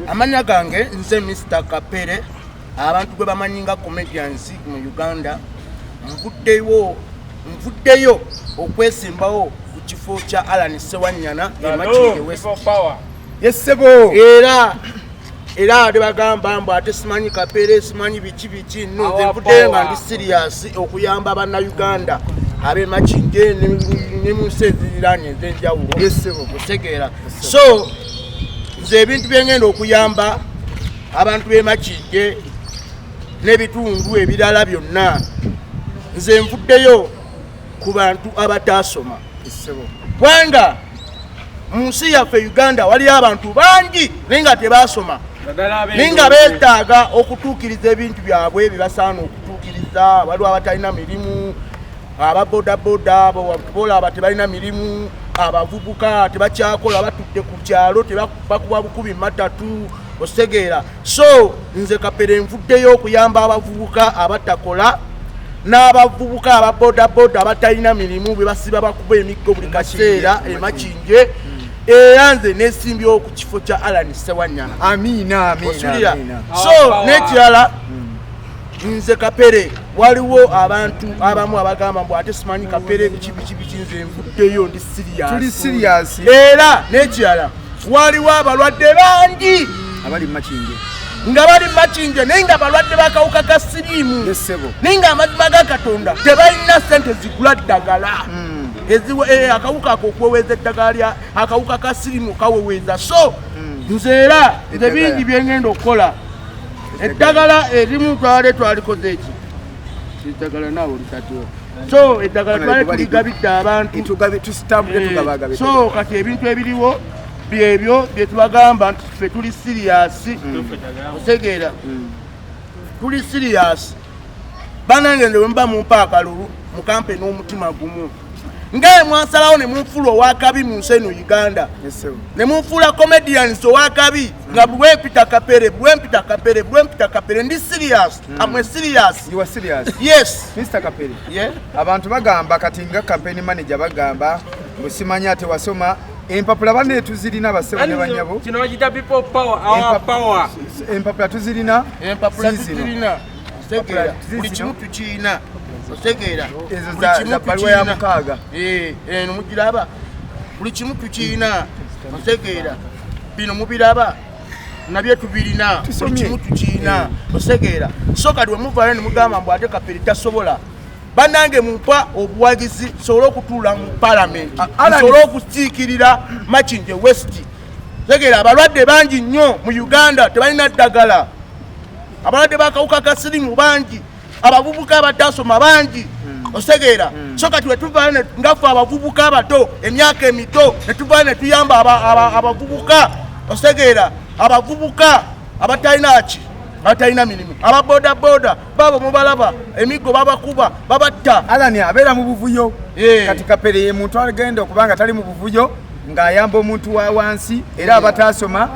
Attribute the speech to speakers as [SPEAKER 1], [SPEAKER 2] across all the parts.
[SPEAKER 1] Amanya gange nze Mr. Kapere abantu gwe bamanyinga comedians mu Uganda mvuddeyo okwesimbawo ku kifo kya Alan Sewanyana Machinge West yesebo era bagamba mbu ate simanyi Kapere simanyi biki no nze mvuddeyo nga ndi serious okuyamba abanna Uganda abe Machinge ne museziranye nze njawulo yesebo kutegeera so nze ebintu byengenda okuyamba abantu be Machinge n'ebitundu ebirala byonna nze nvuddeyo ku bantu abatasoma kubanga mu nsi yaffe Uganda waliyo abantu bangi naye nga tebasoma naye nga beetaaga okutuukiriza ebintu byabwe byebasaana okutuukiriza. Waliwo abatalina mirimu, ababodaboda bola tebalina mirimu, abavubuka tebakyakola batudde ku kyalo tebakuba bukubi matatu osegeera. So nze Kapere nvuddeyo okuyamba abavubuka abatakola n'abavubuka ababodaboda abatalina mirimu bwe basiba bakuba emiggo buli kaseera e Machinge era nze nesimbyewo ku kifo kya Alan Sewanyana. Amina. So n'ekirala nze Kapere waliwo abantu abamu abagamba mbu ate simanyi Kapere biki nze nvuddeyo ndi serious. Era n'ekirala waliwo abalwadde bangi abali Machinge nga bali Machinge naye nga balwadde bakawuka ka siriimu naye nga amazima ga Katonda tebalina sente zigula ddagala akawuka ako okweweza eddagala lya akawuka ka siriimu kaweweza. So nze era nze bingi byengenda okukola eddagala erimu twalikoze eki eddagala naawe olisatyo so eddagala twali tuligabidde abantu so kati ebintu ebiriwo byebyo bye tubagamba nti ffe tuli serious otegeera tuli serious banange nze mba mumpa akalulu mukampe n'omutima gumu ngaye mwansalawo ne munfuula owakabi mu nsi eno Uganda ne munfuula comedians owakabi nga bwe Peter Kapere ndi serious. I'm serious.
[SPEAKER 2] You are serious?
[SPEAKER 1] Yes.
[SPEAKER 2] Mr. Kapere. Yeah. Abantu bagamba kati nga campaign manager bagamba musimanya ate wasoma empapula bane tuzirina basebo ne banyabo
[SPEAKER 3] kino bagita people power our power
[SPEAKER 2] empapula tuzirina
[SPEAKER 1] segeera buli kimu tukiina osegeera
[SPEAKER 2] ezo za balwa ya mukaaga
[SPEAKER 1] eno mugiraba buli kimu tukiina osegeera bino mubiraba nabye tubirina buli kimu tukiina osegeera so kati wemuvaayo ne mugamba mbu ate Kapere tasobola banange mumpa obuwagizi sobola okutuula mu parliament sobola okukiikirira Machinge West. Tegeera abalwadde bangi nnyo mu Uganda tebalina ddagala, abalwadde bakawuka ka siriimu bangi, abavubuka abatasoma bangi osegeera. So kati wetuvaayo ngaffe abavubuka abato emyaka emito netuvaayo ne tuyamba abavubuka osegeera, abavubuka abatalina mirimu, ababodaboda babo mubalaba emiggo babakuba babatta.
[SPEAKER 2] Alani abeera mu buvuyo kati Kapere ye muntu agenda okubanga tali mu buvuyo ng'ayamba omuntu wa wansi era abatasoma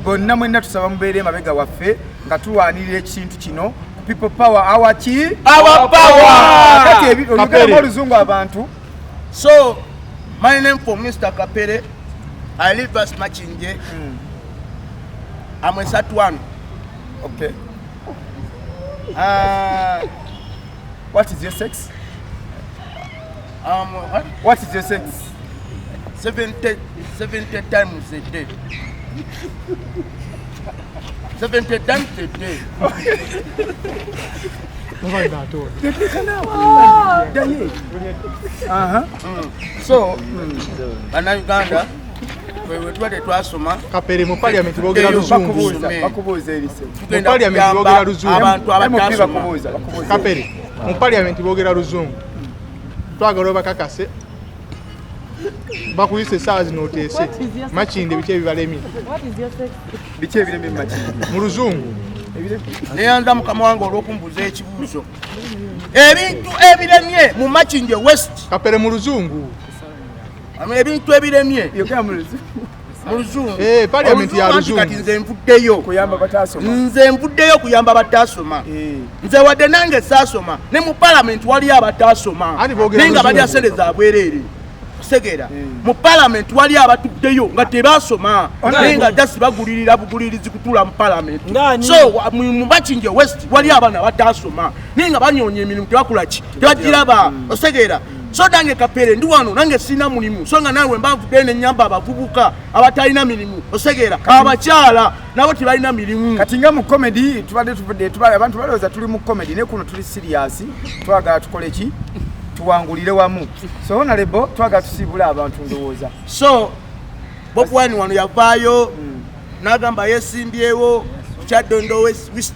[SPEAKER 2] bonna mwenna tusaba mubeere mabega waffe nga tulwanirira ekintu kino people power our power kati olugero oluzungu abantu.
[SPEAKER 1] So my name for Mr. Kapere, I live at Machinge. I'm a Sat1.
[SPEAKER 2] Okay. What is your sex? What is your sex?
[SPEAKER 1] 70 times a day. 70 times a day. So, Uganda. Wewe twasoma
[SPEAKER 4] Kapere mu parliament bogera luzungu
[SPEAKER 2] bakubuuza erise
[SPEAKER 4] mu parliament bogera luzungu
[SPEAKER 1] abantu abatasoma
[SPEAKER 4] Kapere mu parliament bogera luzungu twagala bakakase bakuyise saazi notese Machinge biche bibalemi.
[SPEAKER 5] What is your sex?
[SPEAKER 2] Biche bilemi Machinge
[SPEAKER 4] mu luzungu
[SPEAKER 1] neyanza mukama wange olw'okumbuuza ekibuuzo ebintu ebiremye mu Machinge West.
[SPEAKER 4] Kapere mu luzungu
[SPEAKER 1] ebintu ebiremye mu luzungu
[SPEAKER 4] parliament ya luzungu.
[SPEAKER 1] Kati nze nvuddeyo
[SPEAKER 2] kuyamba batasoma,
[SPEAKER 1] nze nvuddeyo kuyamba batasoma. Nze wadde nange saasoma ne mu parliament waliyo abatasoma naye nga balya sente za bwereere. Segera mu parliament wali abatuddeyo nga tebasoma nga just bagulirira bugulirizi kutula mu parliament so mu Machinje West wali abana batasoma ninga banyonya emirimu tebakola ki tebagiraba osegera so dange Kapere ndi wano nange sina mulimu so nga nawe mbavudde ne nyamba abavubuka abatalina mirimu osegera abakyala nabo tebalina mirimu
[SPEAKER 2] kati nga mu comedy tubadde abantu balowooza tuli mu comedy ne kuno tuli serious twagala tukole ki tuwangulire wamu so honorable twagala tusibula abantu ndowooza
[SPEAKER 1] so Bob Wine wano yavaayo n'agamba yesimbyewo Kyaddondo West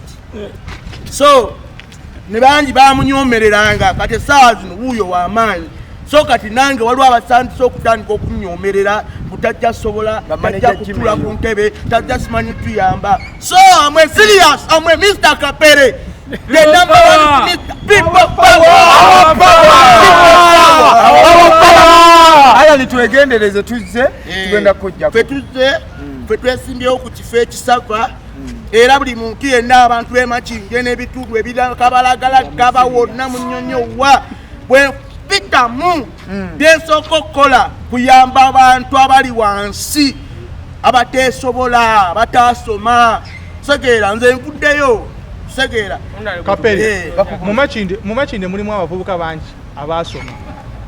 [SPEAKER 1] so ne bangi bamunyomereranga kati essaawa zino wuuyo w'amaanyi so kati nange waliwo abasandise okutandika okunnyomerera butajja sobola tajja kutula ku ntebe tajja simanyi tuyamba so amwe serious amwe Mr. Kapere the number one people power
[SPEAKER 2] aya nitwegendereze tuzze tugenda kujja
[SPEAKER 1] fe tuzze fe twesimbyewo ku kifo ekisava era buli muntu yenna abantu b'e Machinje n'ebitundu ebirakabalagala wonna mu nnyonnyowa bwe mpitamu byensooka okukola kuyamba abantu abali wansi abateesobola bataasoma segera nze nvuddeyo segera
[SPEAKER 4] Kapere mu Machinje mulimu abavubuka bangi abaasoma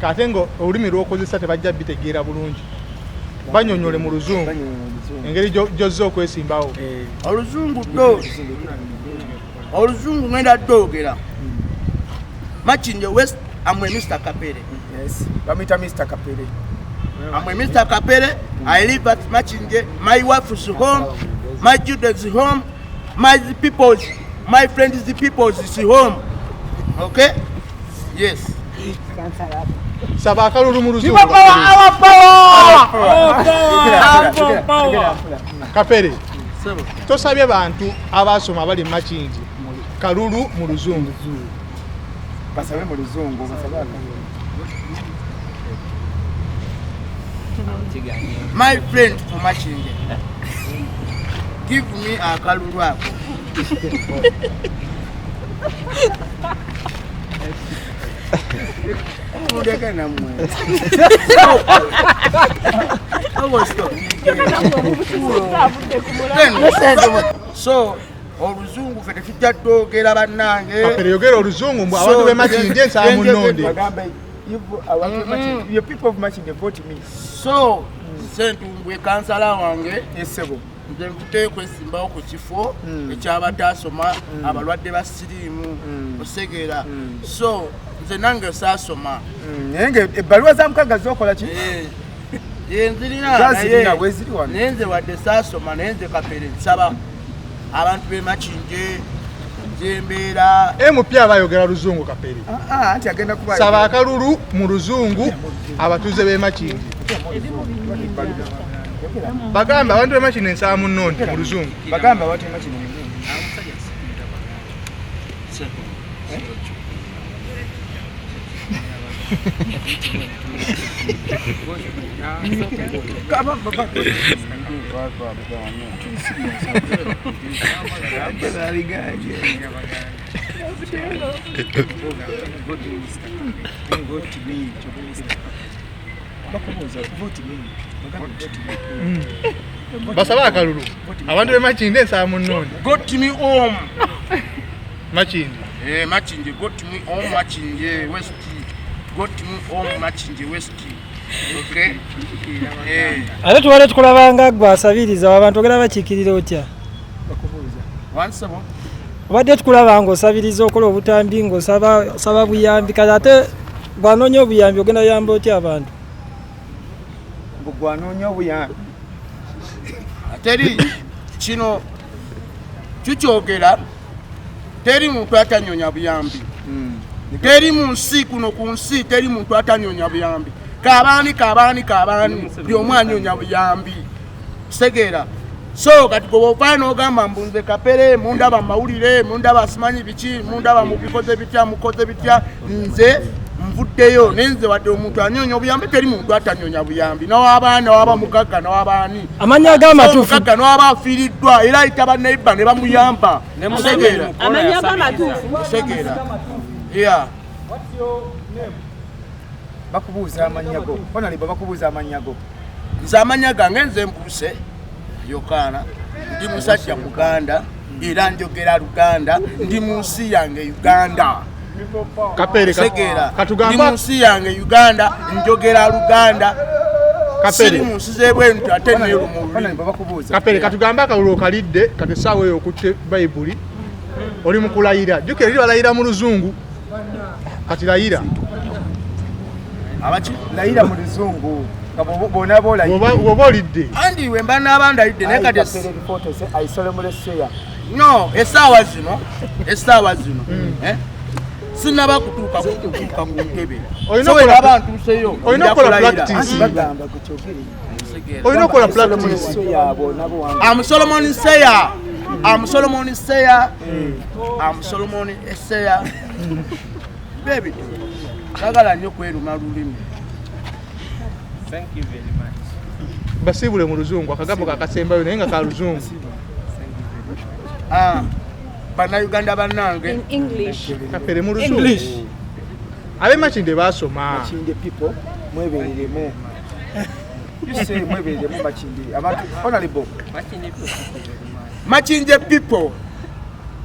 [SPEAKER 4] kate ngo olulimi lw'okozesa tebajja bitegeera bulungi banyonyole mu luzungu engeri gyozza okwesimbawo
[SPEAKER 1] oluzungu ngenda ddogera Machinje West amwe Mr. Kapere
[SPEAKER 2] bamwita Mr. Kapere
[SPEAKER 1] amwe Mr. Kapere I live at Machinje my wife's home my children's home my people's my friends the people's is home okay yes
[SPEAKER 4] saba akalulu mu luzungu Kapere tosabye bantu abasoma bali Machinje kalulu mu luzungu
[SPEAKER 2] basabe mu luzungu basabe
[SPEAKER 1] my friend from Machinje give me a kalulu ako so oluzungu fe tetujja ddogera bannange
[SPEAKER 4] Kapere yogera oluzungu mbu abantu b'e Machinje nsaba munnonde
[SPEAKER 2] your people of Machinje vote me
[SPEAKER 1] so Ssentumbwe kansala wange
[SPEAKER 2] esebo
[SPEAKER 1] nze nkuteekwa kwesimbawo ku kifo ekyabatasoma abalwadde ba siriimu osegera so nze nange saasoma
[SPEAKER 2] naye ebbaluwa za mukaga zokola ki
[SPEAKER 1] nzirina naye nze wadde saasoma naye nze Kapere nsaba abantu b'e Machinje gyembeera
[SPEAKER 4] MP abayogera luzungu Kapere
[SPEAKER 2] anti agenda kuba
[SPEAKER 4] saba akalulu mu luzungu abatuuze b'e Machinje bagamba abantu b'e Machinje nsaba munnonde mu luzungu
[SPEAKER 2] bagamba abantu b'e Machinje
[SPEAKER 4] basaba akalulu abantu b'e Machinje nsaba munnonde
[SPEAKER 1] got me home
[SPEAKER 4] Machinje
[SPEAKER 1] Machinje got me home Machinje West got me home Machinje West okay
[SPEAKER 5] ate tubadde tukulabanga gwasabiriza abantu ogera bakiikirira otya
[SPEAKER 1] wansabo
[SPEAKER 5] obadde tukulaba ng'osabiriza okola obutambi ng'osaba buyambi kale ate bwanoonya obuyambi ogenda yamba otya abantu
[SPEAKER 2] gwanoonya obuyambi
[SPEAKER 1] teri kino kikyogera teri muntu atanyonya buyambi teri mu nsi kuno ku nsi teri muntu atanyonya buyambi kabaani buli omu anyonya buyambi segera so kati bwe ovaayo n'ogamba mbunze Kapere mundaba mawulire mundaba simanyi biki mundaba mubikoze bitya nze nvuddeyo naye nze wadde omuntu anyonya obuyambi teri muntu atanyonya buyambi n'owabaana n'owaba mugagga n'owabaani
[SPEAKER 5] amanya ag'amatuufu
[SPEAKER 1] mugagga n'owaba afiiriddwa era ayita bannayibba ne bamuyamba segera
[SPEAKER 6] amanya ag'amatuufu
[SPEAKER 1] segera yeah
[SPEAKER 2] bakubuuza amannya go Honorable bakubuuza amannya go
[SPEAKER 1] nze amanya gange nze mbuuse Yokaana ndi musajja Muganda era njogera Luganda ndi mu nsi yange Uganda
[SPEAKER 4] Kapere
[SPEAKER 1] ndi mu nsi yange Uganda njogera Luganda siri mu nsi z'ebwentu ate ne lumululu
[SPEAKER 4] Kapere katugamba akalulu kalidde kati saawa eyo okutte Bayibuli oli mu kulayira jjukira eri balayira mu Luzungu kati layira
[SPEAKER 1] abaki
[SPEAKER 2] layira mu Luzungu bona
[SPEAKER 4] bw'oba olidde
[SPEAKER 1] andi we mba n'abandalidde naye kati
[SPEAKER 2] ayisole mu lesseya
[SPEAKER 1] no essaawa zino sinaba kutuuka ku ntebe abantuuseyo
[SPEAKER 4] olina okukola practice olina okukola practice
[SPEAKER 1] Solomon Seya baby kagala nnyo kweruma lulimi
[SPEAKER 4] basiibule mu Luzungu akagambo kakasembayo naye nga ka Luzungu
[SPEAKER 1] bannayuganda bannange
[SPEAKER 4] Kapere mu Luzungu abe Makinde baasoma
[SPEAKER 2] Makinde people mwebereremu mwebereremu Makinde abantu Honorable
[SPEAKER 1] Makinde people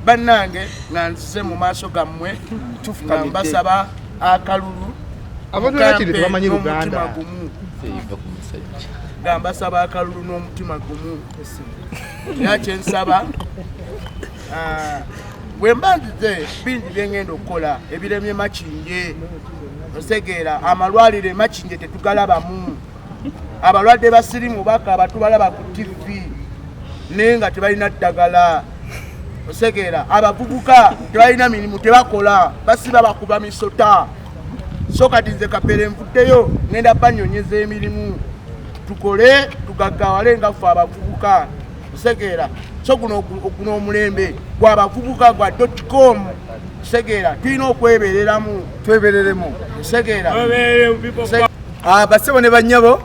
[SPEAKER 1] bannange nga nzize mu maaso gammwe nga mbasaba akalulu
[SPEAKER 4] abantu Makinde tebamanyi Luganda
[SPEAKER 1] nga mbasaba akalulu n'omutima gumu era kyensaba bwe mba nzize bingi byengenda okukola ebiremye Makinde osegeera amalwaliro Makinde tetugalabamu abalwadde basirimu bakaaba tubalaba ku TV naye nga tebalina ddagala osegeera abavubuka tebalina mirimu tebakola basiba bakuba misota so kati nze Kapere nvuddeyo ngenda banyonyeza emirimu tukole tugaggawale nga ffe abavubuka osegeera so guno omulembe gw'abavubuka gwa .com osegeera tulina okwebereramu
[SPEAKER 2] twebereremu
[SPEAKER 1] osegeera
[SPEAKER 2] basebo ne bannyabo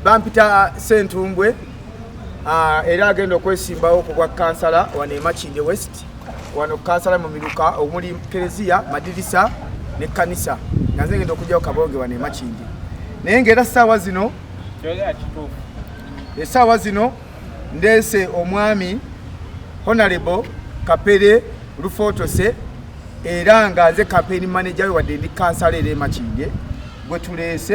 [SPEAKER 2] bampita Sentumbwe era agenda okwesimbawo ku bwa kansala wano e Makinde West wano kansala mu Miruka omuli Kereziya madirisa ne kanisa nga nze ngenda okujjawo kabonge wano e Makinde naye ng'era essaawa zino ndeese omwami Honorable Kapere Lufotose era nga nze campaign manager we wadde ndi kansala era e Makinde gwe tuleese